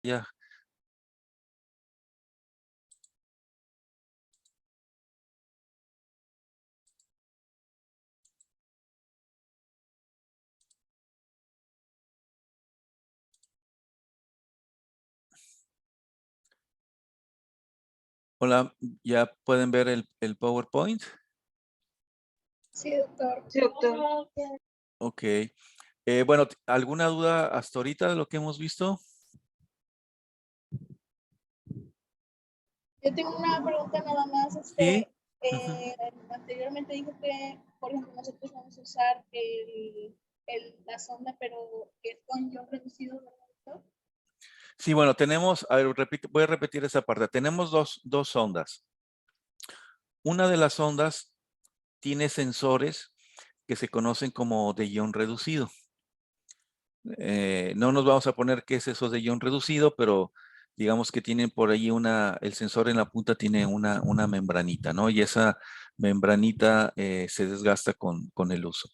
Ya. Hola, ¿ya pueden ver el PowerPoint? Sí, doctor. Sí, doctor. Ok. Bueno, ¿alguna duda hasta ahorita de lo que hemos visto? Yo tengo una pregunta nada más. Sí. Anteriormente dijo que, por ejemplo, nosotros vamos a usar la sonda, pero que es con ion reducido, ¿verdad, doctor? Sí, bueno, tenemos, a ver, voy a repetir esa parte. Tenemos dos sondas. Una de las sondas tiene sensores que se conocen como de ion reducido. No nos vamos a poner qué es eso de ion reducido, pero digamos que tienen por ahí el sensor en la punta tiene una membranita, ¿no? Y esa membranita se desgasta con el uso.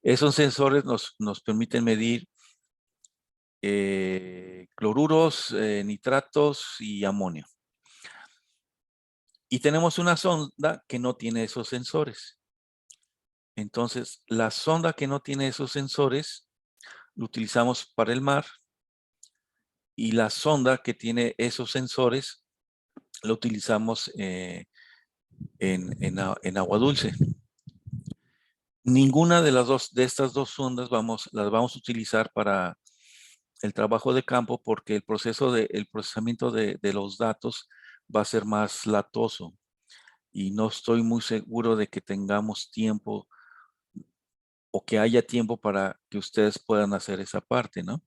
Esos sensores nos permiten medir cloruros, nitratos y amonio. Y tenemos una sonda que no tiene esos sensores. Entonces, la sonda que no tiene esos sensores, lo utilizamos para el mar. Y la sonda que tiene esos sensores, lo utilizamos en agua dulce. Ninguna de estas dos sondas las vamos a utilizar para el trabajo de campo porque el procesamiento de los datos va a ser más latoso y no estoy muy seguro de que tengamos tiempo o que haya tiempo para que ustedes puedan hacer esa parte, ¿no?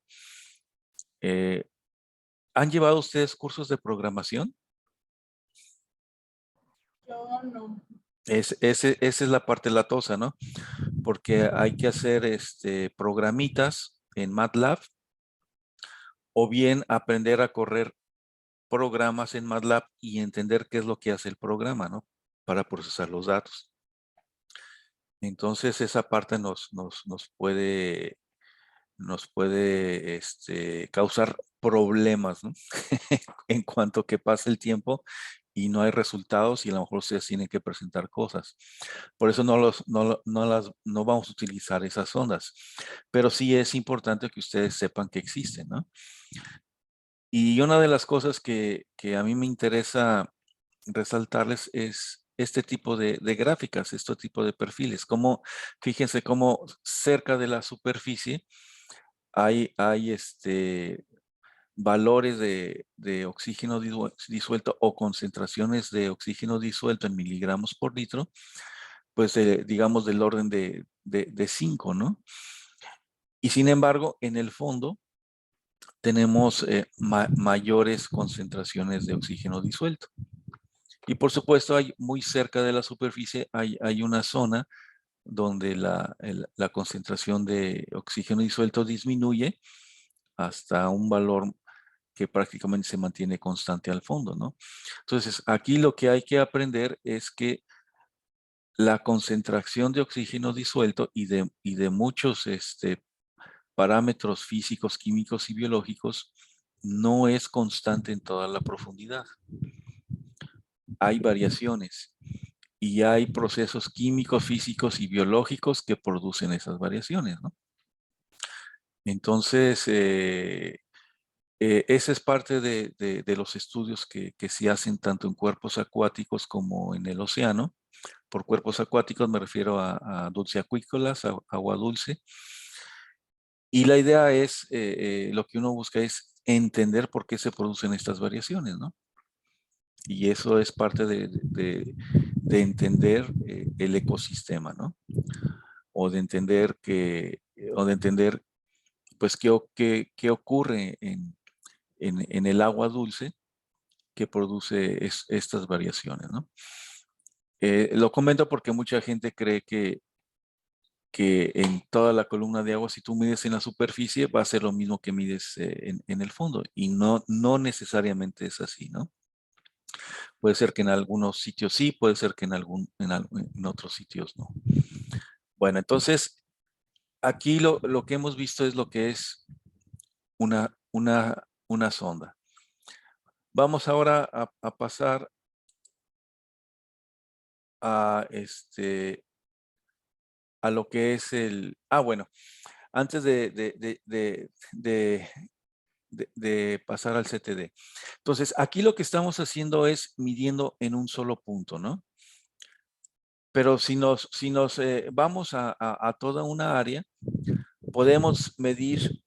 ¿Han llevado ustedes cursos de programación? Yo no. Esa es la parte latosa, ¿no? Porque hay que hacer programitas en MATLAB o bien aprender a correr programas en MATLAB y entender qué es lo que hace el programa, ¿no? Para procesar los datos. Entonces esa parte nos puede causar problemas, ¿no? En cuanto que pase el tiempo y no hay resultados y a lo mejor ustedes tienen que presentar cosas. Por eso no vamos a utilizar esas ondas. Pero sí es importante que ustedes sepan que existen, ¿no? Y una de las cosas que a mí me interesa resaltarles es este tipo de gráficas, este tipo de perfiles. Fíjense cómo cerca de la superficie hay valores de oxígeno disuelto o concentraciones de oxígeno disuelto en miligramos por litro, pues digamos del orden de 5, ¿no? Y sin embargo, en el fondo tenemos mayores concentraciones de oxígeno disuelto. Y por supuesto, muy cerca de la superficie hay una zona donde la concentración de oxígeno disuelto disminuye hasta un valor que prácticamente se mantiene constante al fondo, ¿no? Entonces, aquí lo que hay que aprender es que la concentración de oxígeno disuelto y de muchos parámetros físicos, químicos y biológicos no es constante en toda la profundidad. Hay variaciones y hay procesos químicos, físicos y biológicos que producen esas variaciones, ¿no? Entonces, esa es parte de los estudios que se hacen tanto en cuerpos acuáticos como en el océano. Por cuerpos acuáticos me refiero a dulceacuícolas, agua dulce. Y la idea es, lo que uno busca es entender por qué se producen estas variaciones, ¿no? Y eso es parte de entender el ecosistema, ¿no? O de entender pues qué ocurre en el agua dulce que produce estas variaciones, ¿no? Lo comento porque mucha gente cree que en toda la columna de agua, si tú mides en la superficie, va a ser lo mismo que mides en el fondo. Y no necesariamente es así, ¿no? Puede ser que en algunos sitios sí, puede ser que en otros sitios no. Bueno, entonces, aquí lo que hemos visto es lo que es una una sonda. Vamos ahora a pasar a, a lo que es el... bueno, antes de pasar al CTD. Entonces, aquí lo que estamos haciendo es midiendo en un solo punto, ¿no? Pero si nos vamos a toda una área, podemos medir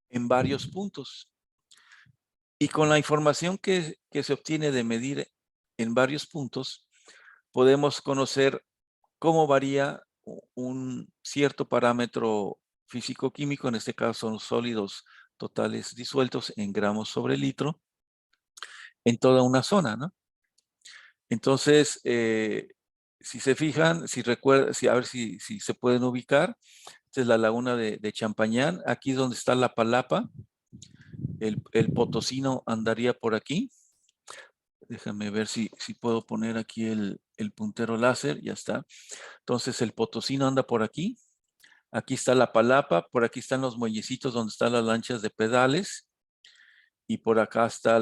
en varios puntos. Y con la información que se obtiene de medir en varios puntos, podemos conocer cómo varía un cierto parámetro físico-químico, en este caso son sólidos totales disueltos en gramos sobre litro, en toda una zona, ¿no? Entonces, si se fijan, si recuerdan, a ver si se pueden ubicar, esta es la laguna de Champañán, aquí donde está la Palapa, el potosino andaría por aquí. Déjame ver si puedo poner aquí el puntero láser, ya está. Entonces el potosino anda por aquí. Aquí está la Palapa, por aquí están los muellecitos donde están las lanchas de pedales. Y por acá está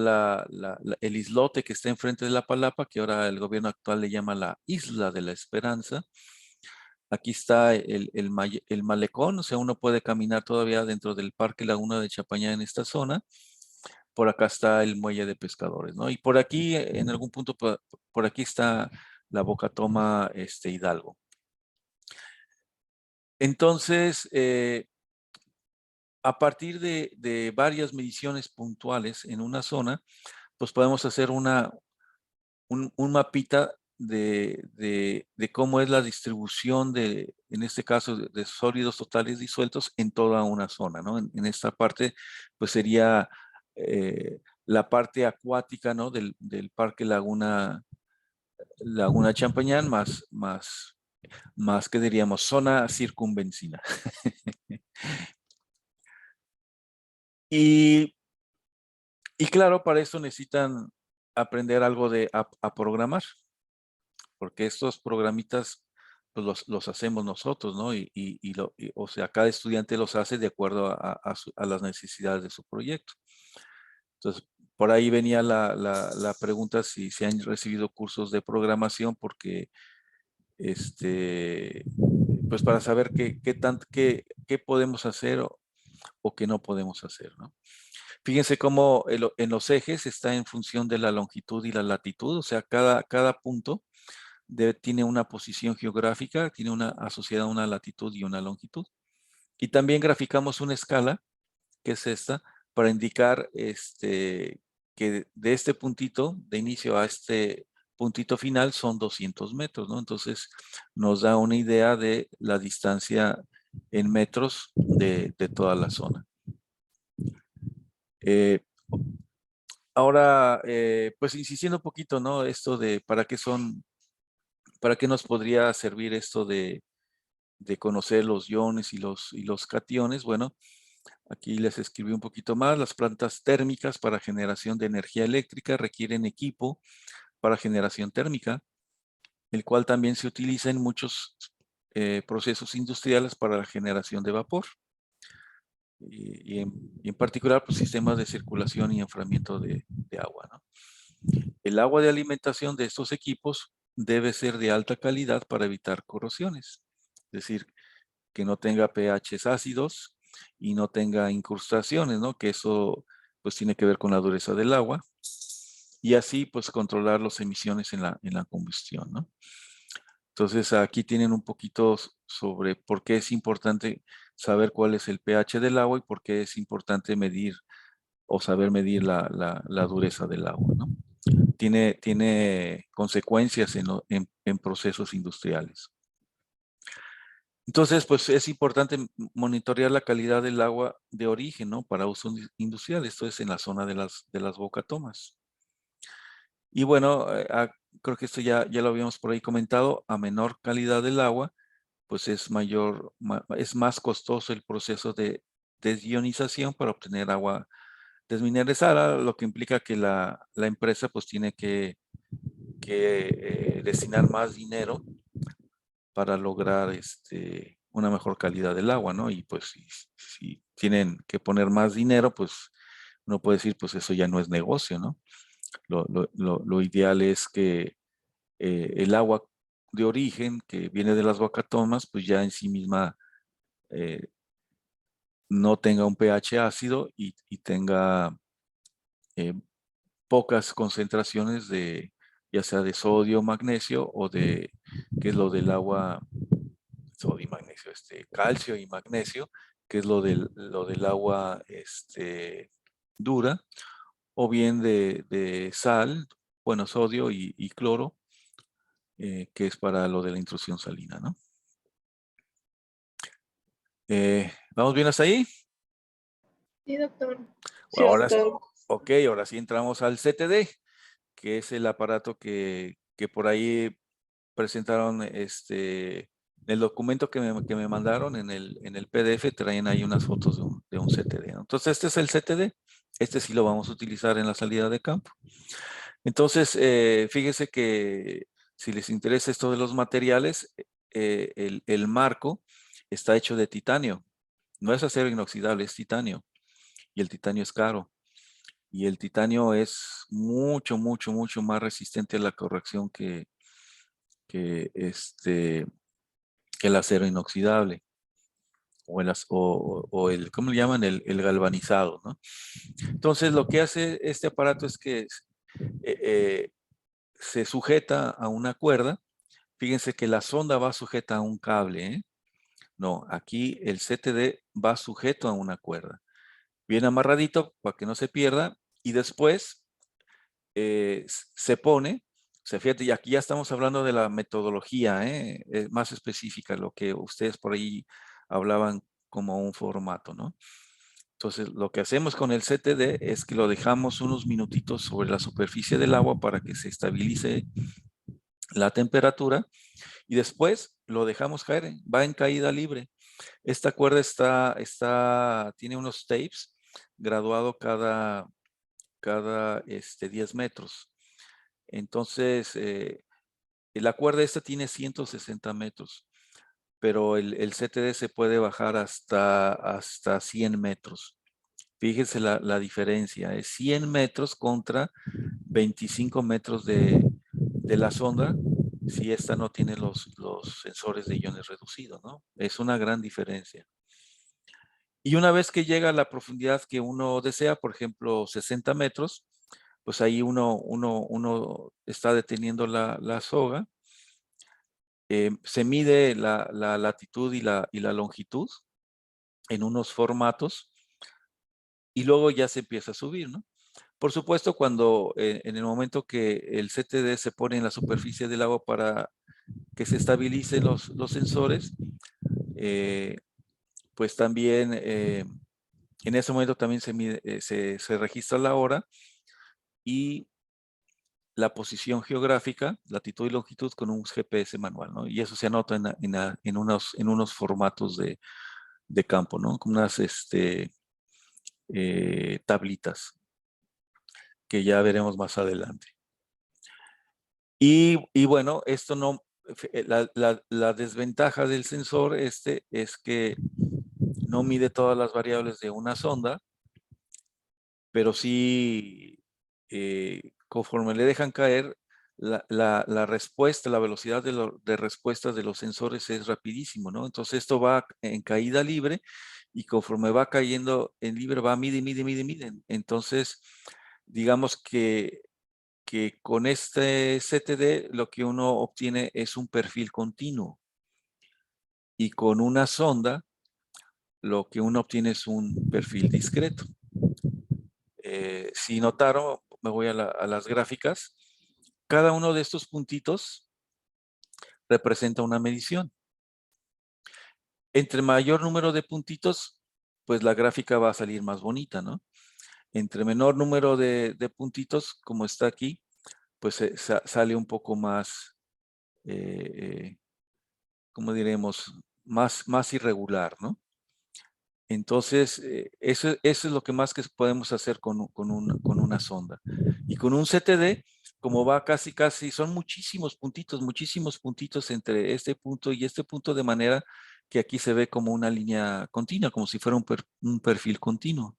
el islote que está enfrente de la Palapa, que ahora el gobierno actual le llama la Isla de la Esperanza. Aquí está el malecón, o sea, uno puede caminar todavía dentro del Parque Laguna de Chapañá en esta zona. Por acá está el muelle de pescadores, ¿no? Y por aquí, en algún punto, por aquí está la Bocatoma Hidalgo. Entonces, a partir de varias mediciones puntuales en una zona, pues podemos hacer un mapita de cómo es la distribución en este caso, de sólidos totales disueltos en toda una zona, ¿no? En esta parte, pues sería la parte acuática, ¿no? Del Parque Laguna Champañán, más que diríamos, zona circunvencina. Y claro, para eso necesitan aprender algo a programar, porque estos programitas pues los hacemos nosotros, ¿no? O sea, cada estudiante los hace de acuerdo a las necesidades de su proyecto. Entonces, por ahí venía la pregunta si se han recibido cursos de programación, porque pues para saber qué podemos hacer o qué no podemos hacer, ¿no? Fíjense cómo en los ejes está en función de la longitud y la latitud, o sea, cada punto tiene una posición geográfica, tiene una asociada a una latitud y una longitud. Y también graficamos una escala, que es esta, para indicar que de este puntito de inicio a este puntito final son 200 metros, ¿no? Entonces nos da una idea de la distancia en metros de toda la zona. Eh, Ahora, pues insistiendo un poquito, ¿no? Esto de para qué nos podría servir esto de conocer los iones y los cationes. Bueno, aquí les escribí un poquito más. Las plantas térmicas para generación de energía eléctrica requieren equipo para generación térmica, el cual también se utiliza en muchos procesos industriales para la generación de vapor. Y en particular, pues, sistemas de circulación y enfriamiento de agua, ¿no? El agua de alimentación de estos equipos debe ser de alta calidad para evitar corrosiones, es decir, que no tenga pHs ácidos y no tenga incrustaciones, ¿no? Que eso pues tiene que ver con la dureza del agua y así pues controlar las emisiones en la combustión, ¿no? Entonces aquí tienen un poquito sobre por qué es importante saber cuál es el pH del agua y por qué es importante medir o saber medir la dureza del agua, ¿no? Tiene consecuencias en procesos industriales. Entonces, pues es importante monitorear la calidad del agua de origen, ¿no? Para uso industrial. Esto es en la zona de las bocatomas. Y bueno, creo que esto ya lo habíamos por ahí comentado. A menor calidad del agua, pues es más costoso el proceso de desionización para obtener agua desmineralizada, lo que implica que la empresa pues tiene que destinar más dinero para lograr una mejor calidad del agua, ¿no? Y pues si tienen que poner más dinero, pues uno puede decir, pues eso ya no es negocio, ¿no? Lo ideal es que el agua de origen que viene de las vacatomas, pues ya en sí misma no tenga un pH ácido y tenga eh, pocas concentraciones de, ya sea de sodio, magnesio o de, que es lo del agua, sodio y magnesio, calcio y magnesio, que es lo del agua dura, o bien de sal, bueno, sodio y cloro, que es para lo de la intrusión salina, ¿no? ¿Vamos bien hasta ahí? Sí, doctor. Sí, Ahora, doctor. ok, ahora sí entramos al CTD, que es el aparato que por ahí presentaron, en el documento que me mandaron en el PDF, traen ahí unas fotos de un CTD, ¿no? Entonces, este es el CTD. Este sí lo vamos a utilizar en la salida de campo. Entonces, fíjese que si les interesa esto de los materiales, el marco está hecho de titanio. No es acero inoxidable, es titanio. Y el titanio es caro. Y el titanio es mucho, mucho, mucho más resistente a la corrección que, que el acero inoxidable. O el, ¿cómo le llaman? El galvanizado, ¿no? Entonces, lo que hace este aparato es que se sujeta a una cuerda. Fíjense que la sonda va sujeta a un cable, ¿eh? No, aquí el CTD va sujeto a una cuerda. Bien amarradito para que no se pierda. Y después se pone, o sea, fíjate, y aquí ya estamos hablando de la metodología, más específica, lo que ustedes por ahí hablaban como un formato, ¿no? Entonces, lo que hacemos con el CTD es que lo dejamos unos minutitos sobre la superficie del agua para que se estabilice la temperatura y después lo dejamos caer, va en caída libre. Esta cuerda tiene unos tapes graduado cada 10 metros. Entonces, la cuerda esta tiene 160 metros, pero el CTD se puede bajar hasta 100 metros. Fíjense la diferencia, es 100 metros contra 25 metros de la sonda, si esta no tiene los sensores de iones reducidos, ¿no? Es una gran diferencia. Y una vez que llega a la profundidad que uno desea, por ejemplo, 60 metros, pues ahí uno está deteniendo la soga. Se mide la latitud y la longitud en unos formatos y luego ya se empieza a subir, ¿no? Por supuesto, cuando en el momento que el CTD se pone en la superficie del agua para que se estabilicen los sensores, pues también en ese momento también se registra la hora y la posición geográfica, latitud y longitud con un GPS manual, ¿no? Y eso se anota en unos formatos de campo, ¿no? Como unas tablitas que ya veremos más adelante. Y bueno, esto no, la desventaja del sensor es que no mide todas las variables de una sonda, pero sí, conforme le dejan caer, la respuesta, la velocidad de respuesta de los sensores es rapidísimo, ¿no? Entonces esto va en caída libre y conforme va cayendo en libre va mide, mide, mide, mide. Entonces, digamos que con este CTD lo que uno obtiene es un perfil continuo y con una sonda lo que uno obtiene es un perfil discreto. Si notaron, me voy a las gráficas, cada uno de estos puntitos representa una medición. Entre mayor número de puntitos, pues la gráfica va a salir más bonita, ¿no? Entre menor número de puntitos, como está aquí, pues sale un poco más, ¿cómo diremos? Más irregular, ¿no? Entonces, eso es lo que más que podemos hacer con una sonda. Y con un CTD, como va casi, son muchísimos puntitos entre este punto y este punto, de manera que aquí se ve como una línea continua, como si fuera un perfil continuo.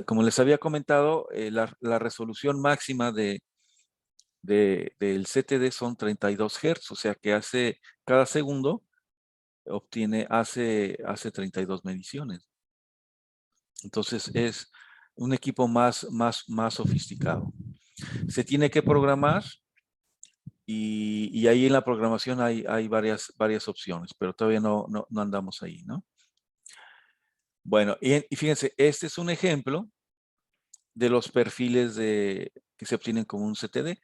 Como les había comentado, la resolución máxima del CTD son 32 Hz, o sea que cada segundo hace 32 mediciones. Entonces es un equipo más sofisticado. Se tiene que programar y ahí en la programación hay varias opciones, pero todavía no andamos ahí, ¿no? Bueno, y fíjense, este es un ejemplo de los perfiles que se obtienen con un CTD.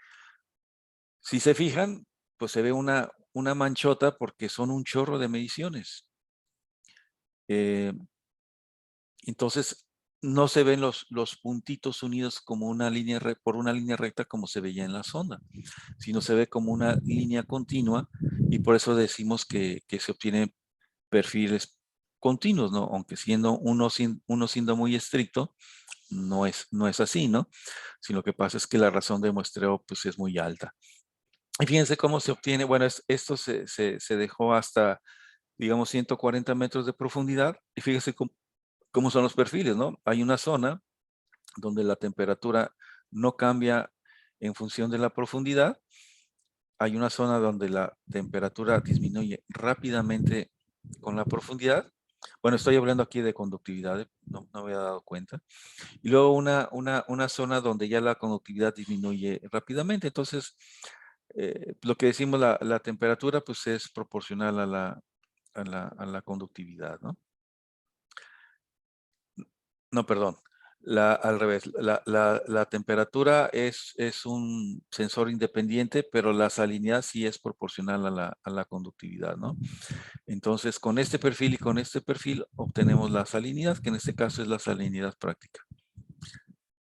Si se fijan, pues se ve una manchota porque son un chorro de mediciones. Entonces, no se ven los puntitos unidos como por una línea recta como se veía en la sonda, sino se ve como una línea continua y por eso decimos que se obtienen perfiles continuos, ¿no? Aunque uno siendo muy estricto, no es así, ¿no? Sino que pasa es que la razón de muestreo pues es muy alta. Y fíjense cómo se obtiene, bueno, esto se dejó hasta, digamos, 140 metros de profundidad y fíjense cómo son los perfiles, ¿no? Hay una zona donde la temperatura no cambia en función de la profundidad. Hay una zona donde la temperatura disminuye rápidamente con la profundidad. Bueno, estoy hablando aquí de conductividad, no me había dado cuenta. Y luego una zona donde ya la conductividad disminuye rápidamente. Entonces, lo que decimos, la temperatura, pues es proporcional a la conductividad, ¿no? No, perdón. Al revés. La temperatura es un sensor independiente, pero la salinidad sí es proporcional a la conductividad, ¿no? Entonces, con este perfil y con este perfil obtenemos la salinidad, que en este caso es la salinidad práctica.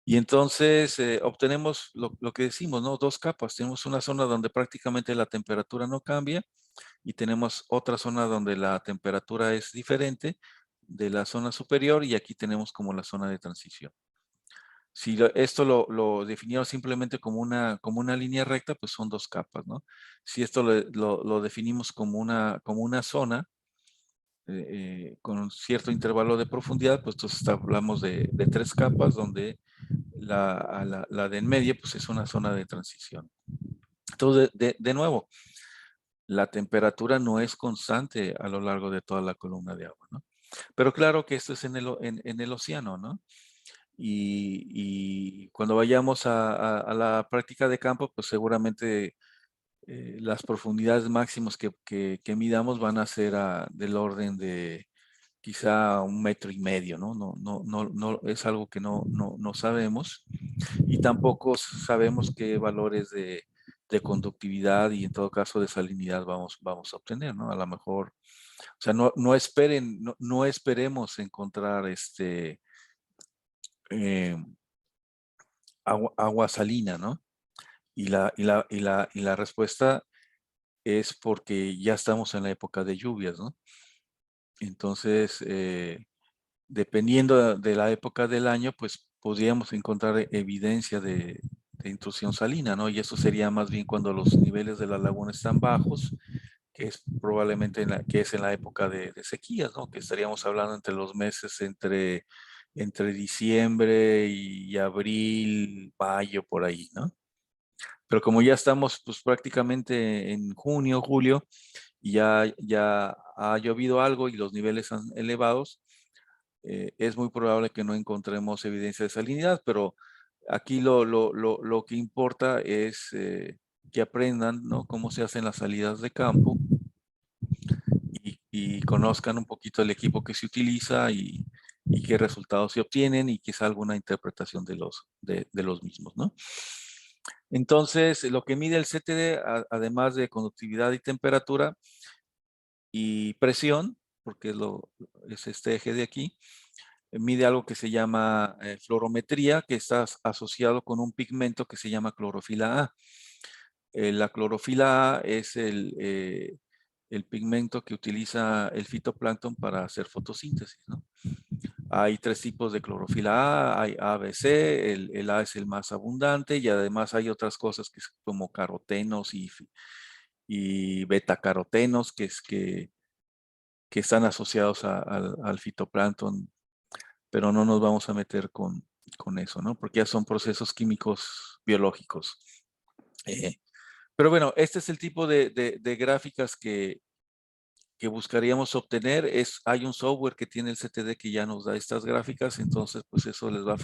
Y entonces obtenemos lo que decimos, ¿no? Dos capas. Tenemos una zona donde prácticamente la temperatura no cambia y tenemos otra zona donde la temperatura es diferente de la zona superior y aquí tenemos como la zona de transición. Si esto lo definieron simplemente como una línea recta, pues son dos capas, ¿no? Si esto lo definimos como una zona con un cierto intervalo de profundidad, pues entonces hablamos de tres capas donde la de en medio pues es una zona de transición. Entonces, de nuevo, la temperatura no es constante a lo largo de toda la columna de agua, ¿no? Pero claro que esto es en el océano, ¿no? Y cuando vayamos a la práctica de campo, pues seguramente las profundidades máximas que midamos van a ser del orden de quizá 1,5 metros, ¿no? No, es algo que no sabemos y tampoco sabemos qué valores de conductividad y en todo caso de salinidad vamos a obtener, ¿no? A lo mejor, o sea, no esperemos encontrar eh, agua salina, ¿no? Y la respuesta es porque ya estamos en la época de lluvias, ¿no? Entonces, dependiendo de la época del año, pues podríamos encontrar evidencia de intrusión salina, ¿no? Y eso sería más bien cuando los niveles de la laguna están bajos, que es probablemente que es en la época de sequías, ¿no? Que estaríamos hablando entre los meses entre diciembre y abril, mayo, por ahí, ¿no? Pero como ya estamos pues prácticamente en junio, julio, y ya ha llovido algo y los niveles han elevados, es muy probable que no encontremos evidencia de salinidad, pero aquí lo que importa es que aprendan, ¿no? Cómo se hacen las salidas de campo y conozcan un poquito el equipo que se utiliza y qué resultados se obtienen y quizá alguna interpretación de los mismos, ¿no? Entonces, lo que mide el CTD, además de conductividad y temperatura y presión, porque es este eje de aquí, mide algo que se llama fluorometría, que está asociado con un pigmento que se llama clorofila A. La clorofila A es el pigmento que utiliza el fitoplancton para hacer fotosíntesis, ¿no? Hay tres tipos de clorofila A, hay A, B, C, el A es el más abundante y además hay otras cosas que son como carotenos y betacarotenos que están asociados al fitoplancton pero no nos vamos a meter con eso, ¿no? Porque ya son procesos químicos biológicos. Pero bueno, este es el tipo de gráficas que buscaríamos obtener. Hay un software que tiene el CTD que ya nos da estas gráficas, entonces pues eso les va a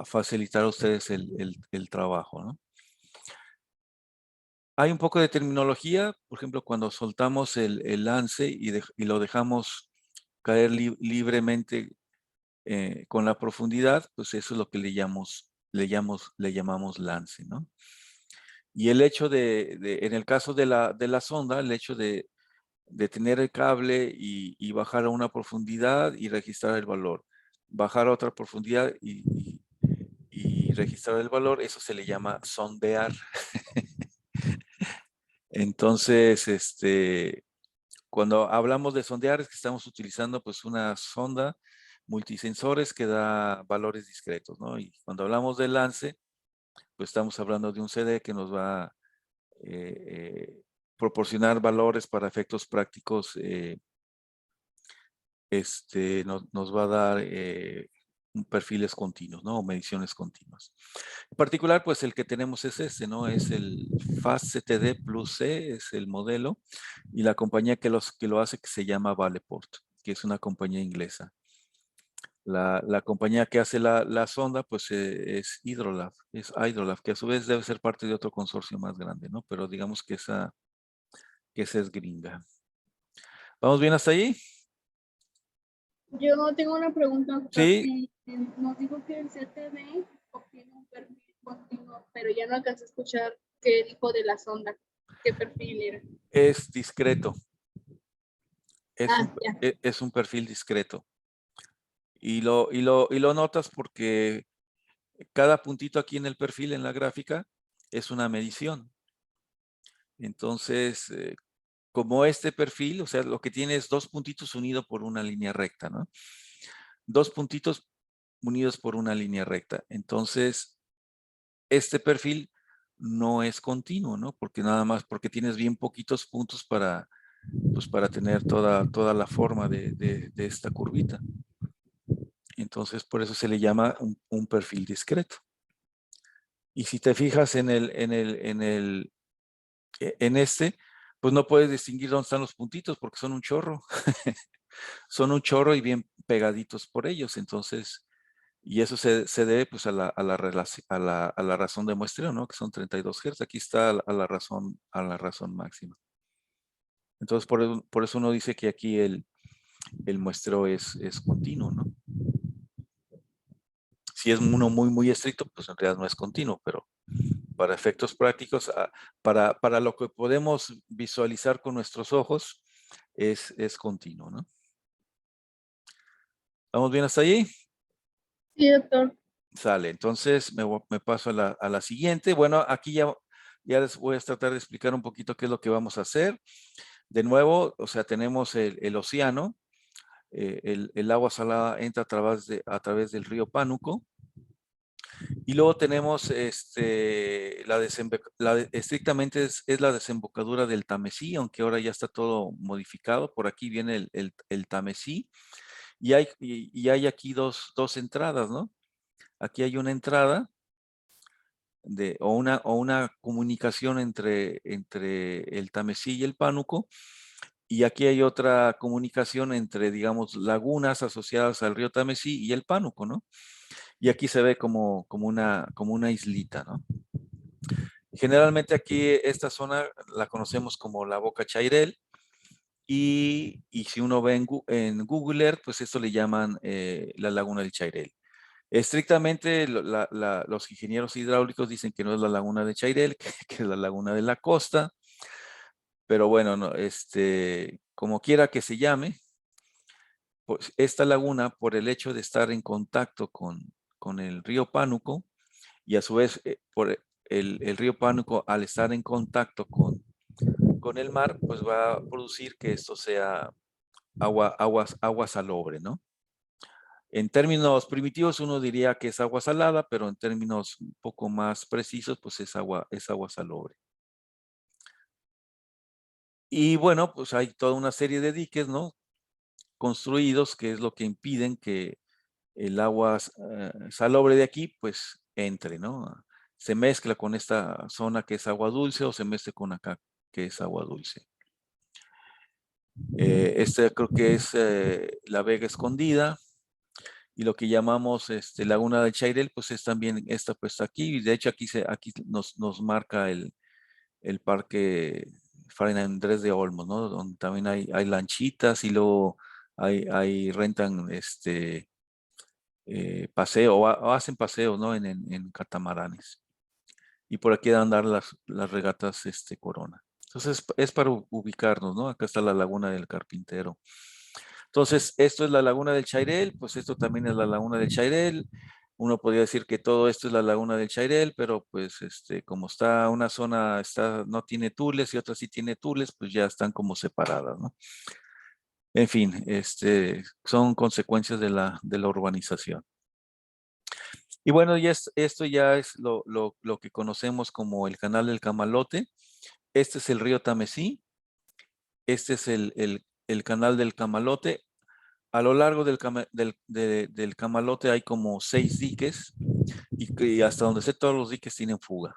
facilitar a ustedes el trabajo, ¿no? Hay un poco de terminología, por ejemplo, cuando soltamos el lance y lo dejamos caer libremente con la profundidad, pues eso es lo que le llamamos lance, ¿no? Y el hecho en el caso de la sonda, el hecho de tener el cable y bajar a una profundidad y registrar el valor. Bajar a otra profundidad y registrar el valor, eso se le llama sondear. Entonces, cuando hablamos de sondear es que estamos utilizando pues una sonda multisensores que da valores discretos, ¿no? Y cuando hablamos de lance, pues estamos hablando de un CD que nos va a proporcionar valores para efectos prácticos. Nos va a dar perfiles continuos, ¿no? O mediciones continuas. En particular, pues el que tenemos es este, ¿no? Es el FastCTD Plus C, es el modelo, y la compañía que lo hace que se llama Valeport, que es una compañía inglesa. La compañía que hace la sonda, pues es Hydrolab, que a su vez debe ser parte de otro consorcio más grande, ¿no? Pero digamos que esa es gringa. ¿Vamos bien hasta ahí? Yo tengo una pregunta, doctor. Sí, Nos dijo que el CTD obtiene un perfil continuo, pero ya no alcancé a escuchar qué dijo de la sonda, qué perfil era. es discreto. Ah, ya. Es un perfil discreto. Y lo notas porque cada puntito aquí en el perfil, en la gráfica, es una medición. Entonces, como este perfil, o sea, lo que tiene es dos puntitos unidos por una línea recta, ¿no? Dos puntitos unidos por una línea recta. Entonces, este perfil no es continuo, ¿no? Porque tienes bien poquitos puntos para tener toda la forma de esta curvita. Entonces, por eso se le llama un perfil discreto. Y si te fijas en este, pues no puedes distinguir dónde están los puntitos porque son un chorro. Son un chorro y bien pegaditos por ellos. Entonces, y eso se debe pues a la razón de muestreo, ¿no? Que son 32 Hz. Aquí está a la razón máxima. Entonces, por eso uno dice que aquí el muestreo es continuo, ¿no? Si es uno muy, muy estricto, pues en realidad no es continuo, pero para efectos prácticos, para lo que podemos visualizar con nuestros ojos, es continuo, ¿no? ¿Vamos bien hasta allí? Sí, doctor. Sale, entonces me paso a la siguiente. Bueno, aquí ya les voy a tratar de explicar un poquito qué es lo que vamos a hacer. De nuevo, o sea, tenemos el océano, el agua salada entra a través del río Pánuco. Y luego tenemos estrictamente es la desembocadura del Tamesí, aunque ahora ya está todo modificado. Por aquí viene el Tamesí y hay aquí dos entradas, ¿no? Aquí hay una entrada o una comunicación entre el Tamesí y el Pánuco. Y aquí hay otra comunicación entre, digamos, lagunas asociadas al río Tamesí y el Pánuco, ¿no? Y aquí se ve como una islita, ¿no? Generalmente aquí esta zona la conocemos como la Boca Chairel y si uno ve en Google Earth, pues esto le llaman la Laguna del Chairel. Estrictamente los ingenieros hidráulicos dicen que no es la Laguna de Chairel, que es la Laguna de la Costa, pero bueno, no, como quiera que se llame, pues esta laguna, por el hecho de estar en contacto con el río Pánuco, y a su vez por el río Pánuco al estar en contacto con el mar, pues va a producir que esto sea agua salobre, ¿no? En términos primitivos uno diría que es agua salada, pero en términos un poco más precisos, pues es agua salobre. Y bueno, pues hay toda una serie de diques, ¿no? construidos, que es lo que impiden que el agua salobre de aquí, pues entre, ¿no? Se mezcla con esta zona que es agua dulce o se mezcla con acá que es agua dulce. Este creo que es la Vega Escondida y lo que llamamos Laguna del Chairel, pues es también esta pues aquí, y de hecho aquí nos marca el parque Fray Andrés de Olmos, ¿no? Donde también hay lanchitas y luego rentan paseo o hacen paseos, ¿no? En catamaranes. Y por aquí dan dar las regatas Corona. Entonces es para ubicarnos, ¿no? Acá está la Laguna del Carpintero. Entonces, esto es la Laguna del Chairel, pues esto también es la Laguna del Chairel. Uno podría decir que todo esto es la Laguna del Chairel, pero pues como está una zona, no tiene tules y otra sí tiene tules, pues ya están como separadas, ¿no? En fin, son consecuencias de la urbanización. Y bueno, esto ya es lo que conocemos como el Canal del Camalote. Este es el río Tamesí. Este es el Canal del Camalote. A lo largo del Camalote hay como 6 diques y hasta donde sé todos los diques tienen fuga.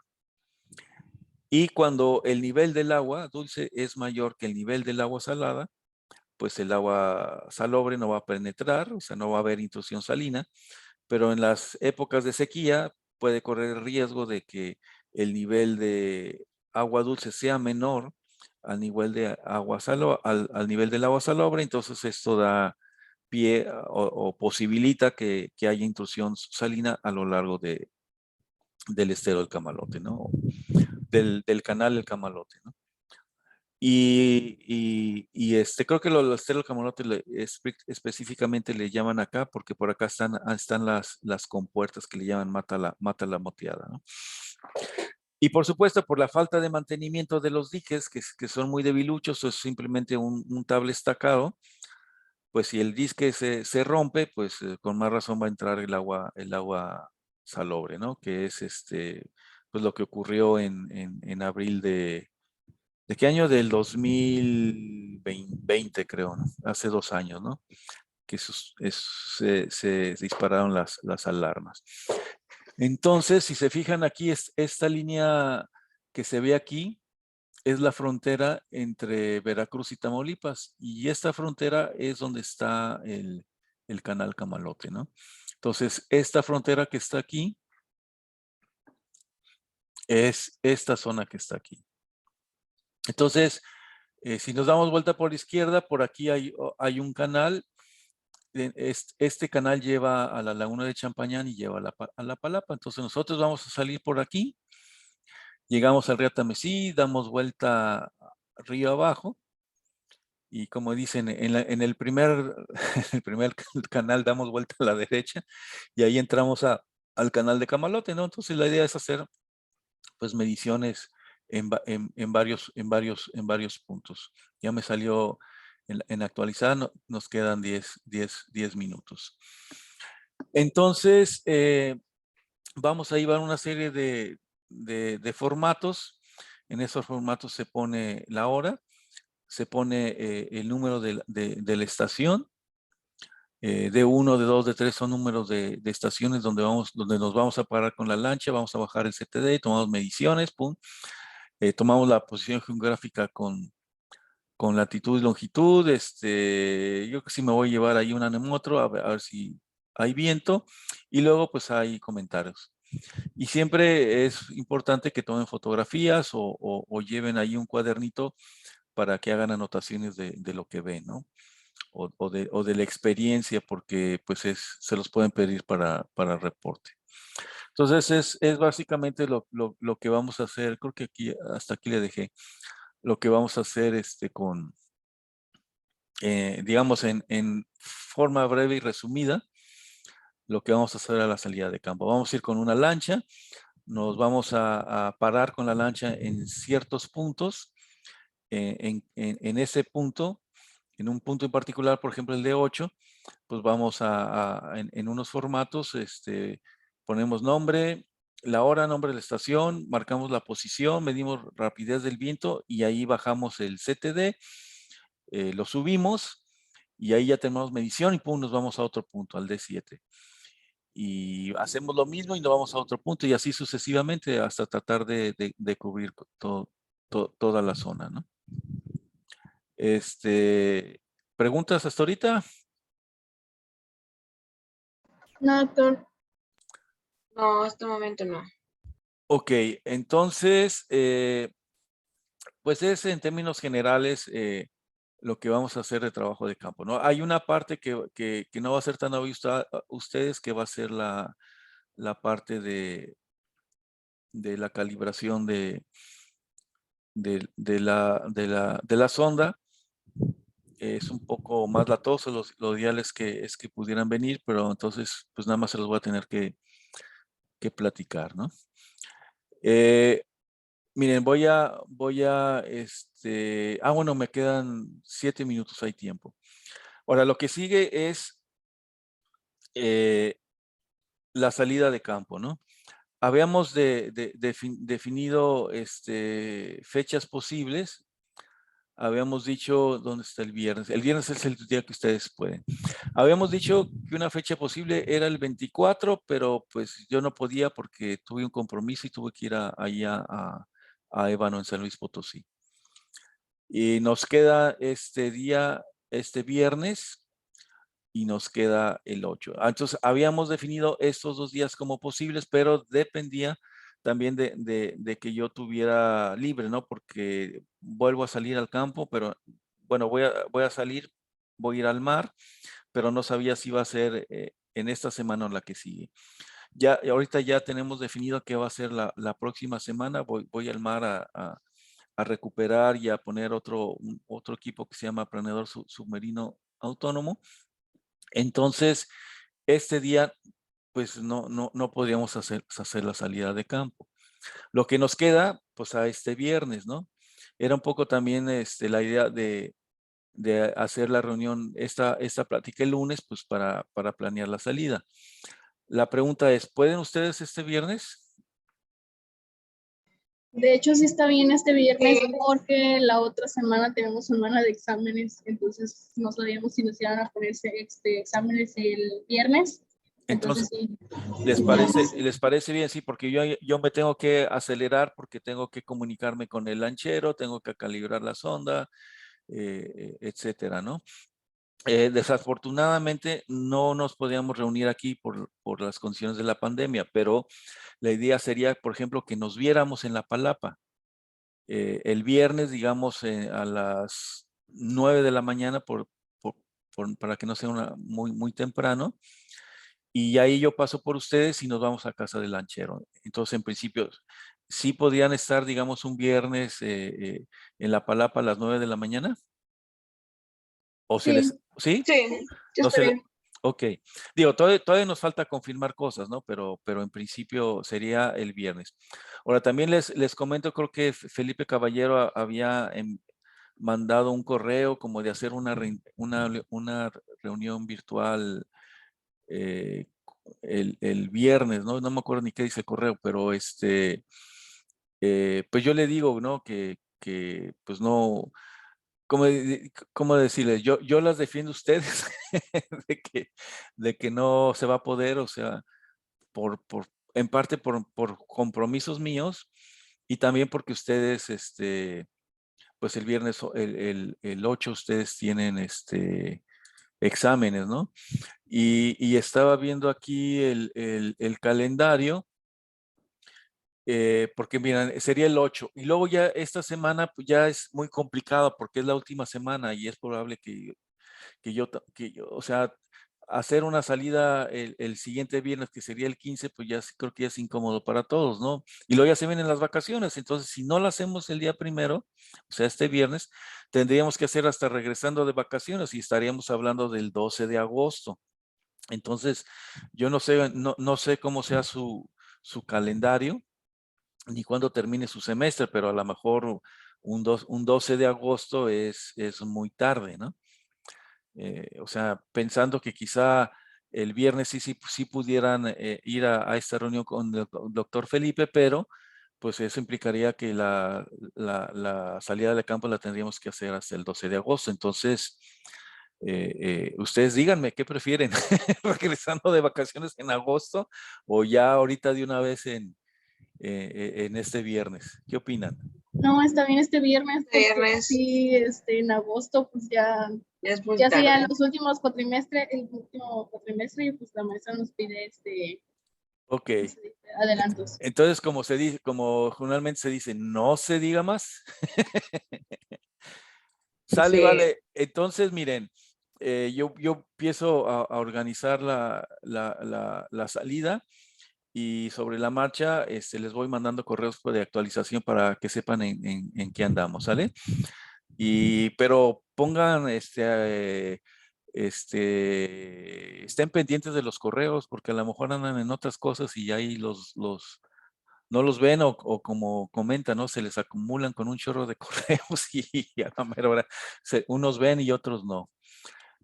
Y cuando el nivel del agua dulce es mayor que el nivel del agua salada, pues el agua salobre no va a penetrar, o sea, no va a haber intrusión salina, pero en las épocas de sequía puede correr el riesgo de que el nivel de agua dulce sea menor al nivel de al nivel del agua salobre, entonces esto da pie o posibilita que haya intrusión salina a lo largo del estero del Camalote, ¿no? Del canal del Camalote, ¿no? Creo que los estero del Camalote específicamente le llaman acá, porque por acá están las compuertas que le llaman Mata la Moteada, ¿no? Y por supuesto, por la falta de mantenimiento de los diques, que son muy debiluchos, o es simplemente un tabla estacado, pues si el disque se rompe, pues con más razón va a entrar el agua salobre, ¿no? Que es pues lo que ocurrió en abril ¿de qué año? Del 2020, creo, ¿no? Hace 2 años, ¿no? Que se dispararon las alarmas. Entonces, si se fijan aquí, esta línea que se ve aquí, es la frontera entre Veracruz y Tamaulipas. Y esta frontera es donde está el canal Camalote, ¿no? Entonces, esta frontera que está aquí es esta zona que está aquí. Entonces, si nos damos vuelta por la izquierda, por aquí hay un canal. Este canal lleva a la laguna de Champañán y lleva a la Palapa. Entonces, nosotros vamos a salir por aquí. Llegamos al río Tamesí, damos vuelta río abajo. Y como dicen, en el primer canal damos vuelta a la derecha y ahí entramos al canal de Camalote, ¿no? Entonces la idea es hacer pues mediciones en varios puntos. Ya me salió en actualizar, nos quedan 10 minutos. Entonces, vamos a llevar una serie de formatos. En esos formatos se pone la hora, se pone el número de la estación, de 1, de 2, de 3 son números de estaciones donde nos vamos a parar con la lancha, vamos a bajar el CTD, tomamos mediciones, pum, tomamos la posición geográfica con latitud y longitud, yo creo que sí me voy a llevar ahí un anemómetro a ver si hay viento, y luego pues hay comentarios. Y siempre es importante que tomen fotografías o lleven ahí un cuadernito para que hagan anotaciones de lo que ven, ¿no? O de la experiencia, porque pues se los pueden pedir para reporte. Entonces es básicamente lo que vamos a hacer. Creo que hasta aquí le dejé lo que vamos a hacer digamos en forma breve y resumida, lo que vamos a hacer a la salida de campo. Vamos a ir con una lancha, nos vamos a parar con la lancha en ciertos puntos. En ese punto, en un punto en particular, por ejemplo el de 8, pues vamos en unos formatos, ponemos nombre, la hora, nombre de la estación, marcamos la posición, medimos rapidez del viento y ahí bajamos el CTD, lo subimos Y ahí ya tenemos medición y pum, nos vamos a otro punto, al D7. Y hacemos lo mismo y nos vamos a otro punto y así sucesivamente hasta tratar de cubrir toda la zona, ¿no? ¿Preguntas hasta ahorita? No, doctor. No, hasta el momento no. Ok, entonces, pues es en términos generales lo que vamos a hacer de trabajo de campo, ¿no? Hay una parte que no va a ser tan obvia a ustedes, que va a ser la parte de la calibración de la sonda. Es un poco más latoso los diales que pudieran venir, pero entonces pues nada más se los voy a tener que platicar, ¿no? Miren, bueno, me quedan 7 minutos, hay tiempo. Ahora, lo que sigue es la salida de campo, ¿no? Habíamos definido fechas posibles. Habíamos dicho, ¿dónde está el viernes? El viernes es el día que ustedes pueden. Habíamos dicho que una fecha posible era el 24, pero pues yo no podía porque tuve un compromiso y tuve que ir allá a Ébano, en San Luis Potosí. Y nos queda este día, este viernes, y nos queda el 8. Entonces, habíamos definido estos 2 días como posibles, pero dependía también de que yo tuviera libre, ¿no? Porque vuelvo a salir al campo, pero bueno, voy a salir, voy a ir al mar, pero no sabía si iba a ser en esta semana o la que sigue. Ya, ahorita ya tenemos definido qué va a ser la próxima semana. Voy al mar a recuperar y a poner otro equipo que se llama planeador submarino autónomo. Entonces, este día, pues no podríamos hacer la salida de campo. Lo que nos queda, pues a este viernes, ¿no? Era un poco también la idea de hacer la reunión, esta plática el lunes, pues para planear la salida. La pregunta es, ¿pueden ustedes este viernes? De hecho, sí está bien este viernes porque la otra semana tenemos semana de exámenes, entonces no sabíamos si nos iban a ponerse exámenes el viernes. Entonces Entonces, sí. ¿les parece bien? Sí, porque yo me tengo que acelerar porque tengo que comunicarme con el lanchero, tengo que calibrar la sonda, etcétera, ¿no? Desafortunadamente no nos podíamos reunir aquí por las condiciones de la pandemia, pero la idea sería, por ejemplo, que nos viéramos en la Palapa el viernes, digamos, a las 9 de la mañana para que no sea muy temprano. Y ahí yo paso por ustedes y nos vamos a casa del lanchero. Entonces, en principio, sí podrían estar, digamos, un viernes en la Palapa a las 9 de la mañana. ¿O se les, Sí, sí? Sí, No está se le, bien. ok. Digo, todavía nos falta confirmar cosas, ¿no? Pero en principio sería el viernes. Ahora, también les comento, creo que Felipe Caballero había mandado un correo como de hacer una reunión virtual eh, el viernes, ¿no? No me acuerdo ni qué dice el correo, pero pues yo le digo, ¿no? Que pues no, ¿cómo decirles? Yo las defiendo a ustedes de que no se va a poder, o sea, en parte por compromisos míos y también porque ustedes, pues el viernes, el 8, ustedes tienen exámenes, ¿no? Y estaba viendo aquí el calendario, porque miren, sería el 8. Y luego ya esta semana pues ya es muy complicado porque es la última semana y es probable o sea, hacer una salida el siguiente viernes, que sería el 15, pues ya creo que ya es incómodo para todos, ¿no? Y luego ya se vienen las vacaciones, entonces si no lo hacemos el día primero, o sea, este viernes, tendríamos que hacer hasta regresando de vacaciones y estaríamos hablando del 12 de agosto. Entonces, yo no sé cómo sea su calendario, ni cuándo termine su semestre, pero a lo mejor un 12 de agosto es muy tarde, ¿no? O sea, pensando que quizá el viernes sí pudieran ir a esta reunión con el doctor Felipe, pero pues eso implicaría que la salida de campo la tendríamos que hacer hasta el 12 de agosto. Entonces, Ustedes díganme, ¿qué prefieren? ¿Regresando de vacaciones en agosto o ya ahorita de una vez en este viernes? ¿Qué opinan? No, está bien este viernes, Este porque viernes. sí, en agosto, pues ya Es muy serían tarde. los últimos cuatrimestres, el último cuatrimestre, y pues la maestra nos pide Ok. adelantos. Entonces, como se dice, como generalmente se dice, no se diga más. Sale, Sí. vale. Entonces, miren, yo empiezo a organizar la salida y sobre la marcha les voy mandando correos de actualización para que sepan en qué andamos, ¿sale? Pero pongan estén pendientes de los correos porque a lo mejor andan en otras cosas y ahí no los ven o como comentan, ¿no? Se les acumulan con un chorro de correos y a la mera hora unos ven y otros no.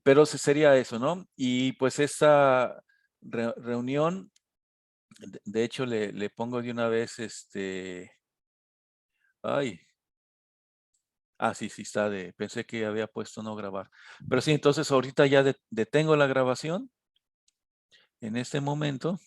Pero sería eso, ¿no? Y pues esta reunión, de hecho le pongo de una vez ay. Sí, sí está pensé que había puesto no grabar. Pero sí, entonces ahorita ya detengo la grabación en este momento.